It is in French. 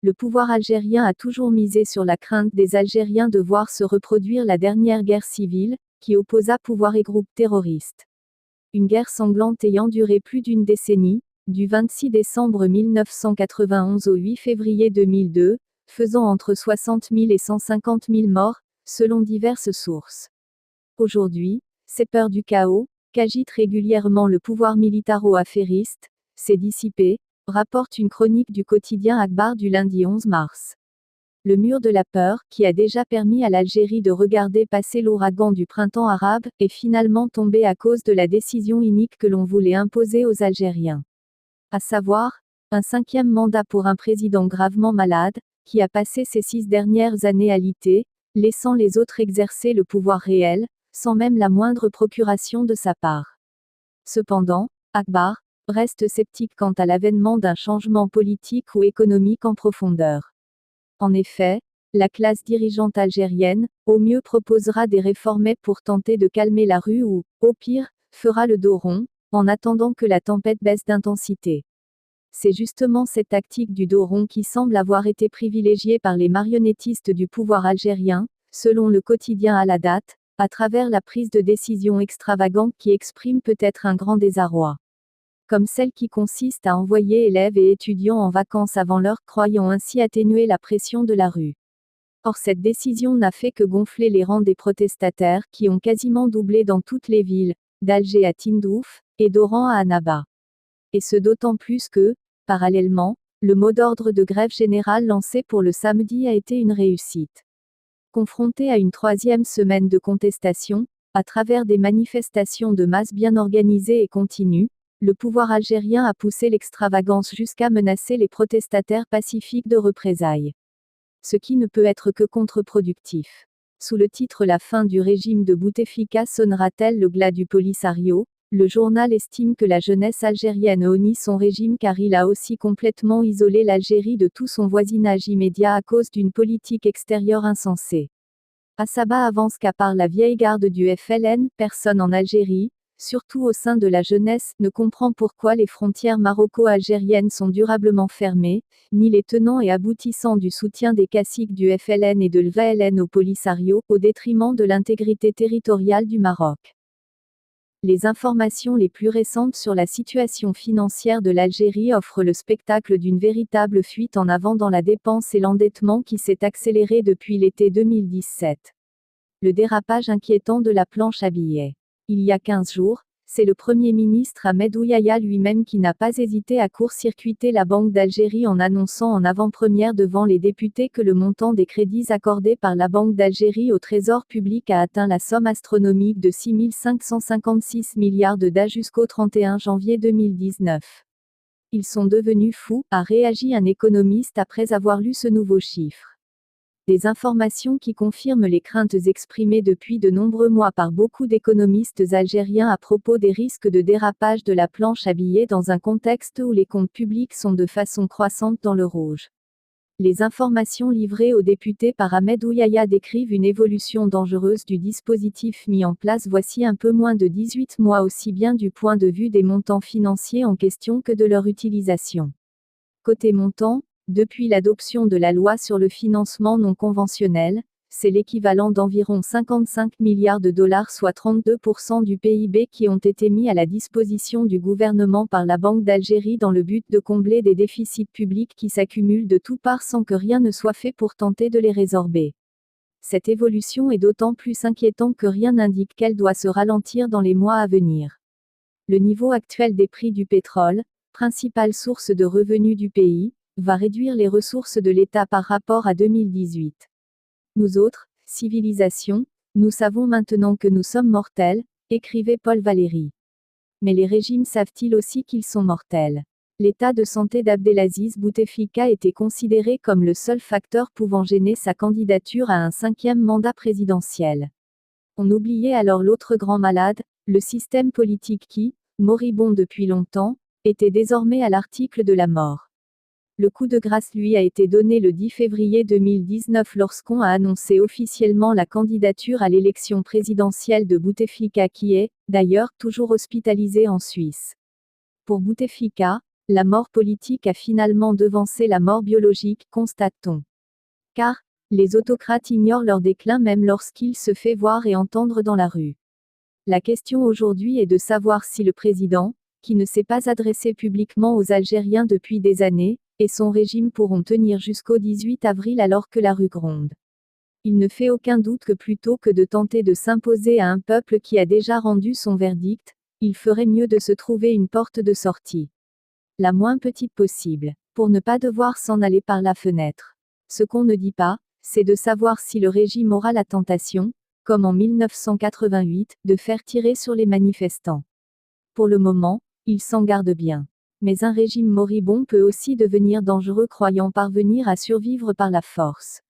Le pouvoir algérien a toujours misé sur la crainte des Algériens de voir se reproduire la dernière guerre civile, qui opposa pouvoir et groupes terroristes. Une guerre sanglante ayant duré plus d'une décennie, du 26 décembre 1991 au 8 février 2002, faisant entre 60 000 et 150 000 morts, selon diverses sources. Aujourd'hui, cette peur du chaos, qu'agite régulièrement le pouvoir militaro-affairiste, s'est dissipée, rapporte une chronique du quotidien Akhbar du lundi 11 mars. Le mur de la peur, qui a déjà permis à l'Algérie de regarder passer l'ouragan du printemps arabe, est finalement tombé à cause de la décision inique que l'on voulait imposer aux Algériens. À savoir, un 5e mandat pour un président gravement malade, qui a passé ces 6 dernières années alité, laissant les autres exercer le pouvoir réel, sans même la moindre procuration de sa part. Cependant, Akhbar reste sceptique quant à l'avènement d'un changement politique ou économique en profondeur. En effet, la classe dirigeante algérienne, au mieux proposera des réformettes pour tenter de calmer la rue ou, au pire, fera le dos rond, en attendant que la tempête baisse d'intensité. C'est justement cette tactique du dos rond qui semble avoir été privilégiée par les marionnettistes du pouvoir algérien, selon le quotidien Al-Hadat, à travers la prise de décision extravagante qui exprime peut-être un grand désarroi. Comme celle qui consiste à envoyer élèves et étudiants en vacances avant l'heure, croyant ainsi atténuer la pression de la rue. Or cette décision n'a fait que gonfler les rangs des protestataires qui ont quasiment doublé dans toutes les villes, d'Alger à Tindouf, et d'Oran à Annaba. Et ce d'autant plus que, parallèlement, le mot d'ordre de grève générale lancé pour le samedi a été une réussite. Confronté à une 3e semaine de contestation, à travers des manifestations de masse bien organisées et continues, le pouvoir algérien a poussé l'extravagance jusqu'à menacer les protestataires pacifiques de représailles. Ce qui ne peut être que contre-productif. Sous le titre La fin du régime de Bouteflika sonnera-t-elle le glas du Polisario, le journal estime que la jeunesse algérienne honnit son régime car il a aussi complètement isolé l'Algérie de tout son voisinage immédiat à cause d'une politique extérieure insensée. Assaba avance qu'à part la vieille garde du FLN, personne en Algérie, surtout au sein de la jeunesse, ne comprend pourquoi les frontières maroco-algériennes sont durablement fermées, ni les tenants et aboutissants du soutien des caciques du FLN et de l'VLN au Polisario, au détriment de l'intégrité territoriale du Maroc. Les informations les plus récentes sur la situation financière de l'Algérie offrent le spectacle d'une véritable fuite en avant dans la dépense et l'endettement qui s'est accéléré depuis l'été 2017. Le dérapage inquiétant de la planche à billets. Il y a 15 jours, c'est le Premier ministre Ahmed Ouyaya lui-même qui n'a pas hésité à court-circuiter la Banque d'Algérie en annonçant en avant-première devant les députés que le montant des crédits accordés par la Banque d'Algérie au Trésor public a atteint la somme astronomique de 6 556 milliards de DA jusqu'au 31 janvier 2019. Ils sont devenus fous, a réagi un économiste après avoir lu ce nouveau chiffre. Des informations qui confirment les craintes exprimées depuis de nombreux mois par beaucoup d'économistes algériens à propos des risques de dérapage de la planche à billets dans un contexte où les comptes publics sont de façon croissante dans le rouge. Les informations livrées aux députés par Ahmed Ouyaya décrivent une évolution dangereuse du dispositif mis en place voici un peu moins de 18 mois aussi bien du point de vue des montants financiers en question que de leur utilisation. Côté montant, depuis l'adoption de la loi sur le financement non conventionnel, c'est l'équivalent d'environ 55 milliards de dollars soit 32% du PIB qui ont été mis à la disposition du gouvernement par la Banque d'Algérie dans le but de combler des déficits publics qui s'accumulent de toutes parts sans que rien ne soit fait pour tenter de les résorber. Cette évolution est d'autant plus inquiétante que rien n'indique qu'elle doit se ralentir dans les mois à venir. Le niveau actuel des prix du pétrole, principale source de revenus du pays, va réduire les ressources de l'État par rapport à 2018. Nous autres, civilisation, nous savons maintenant que nous sommes mortels, écrivait Paul Valéry. Mais les régimes savent-ils aussi qu'ils sont mortels? L'état de santé d'Abdelaziz Bouteflika était considéré comme le seul facteur pouvant gêner sa candidature à un 5e mandat présidentiel. On oubliait alors l'autre grand malade, le système politique qui, moribond depuis longtemps, était désormais à l'article de la mort. Le coup de grâce lui a été donné le 10 février 2019 lorsqu'on a annoncé officiellement la candidature à l'élection présidentielle de Bouteflika qui est, d'ailleurs, toujours hospitalisé en Suisse. Pour Bouteflika, La mort politique a finalement devancé la mort biologique, constate-t-on. Car, les autocrates ignorent leur déclin même lorsqu'il se fait voir et entendre dans la rue. La question aujourd'hui est de savoir si le président, qui ne s'est pas adressé publiquement aux Algériens depuis des années, et son régime pourront tenir jusqu'au 18 avril alors que la rue gronde. Il ne fait aucun doute que plutôt que de tenter de s'imposer à un peuple qui a déjà rendu son verdict, il ferait mieux de se trouver une porte de sortie. La moins petite possible, pour ne pas devoir s'en aller par la fenêtre. Ce qu'on ne dit pas, c'est de savoir si le régime aura la tentation, comme en 1988, de faire tirer sur les manifestants. Pour le moment, il s'en garde bien. Mais un régime moribond peut aussi devenir dangereux croyant parvenir à survivre par la force.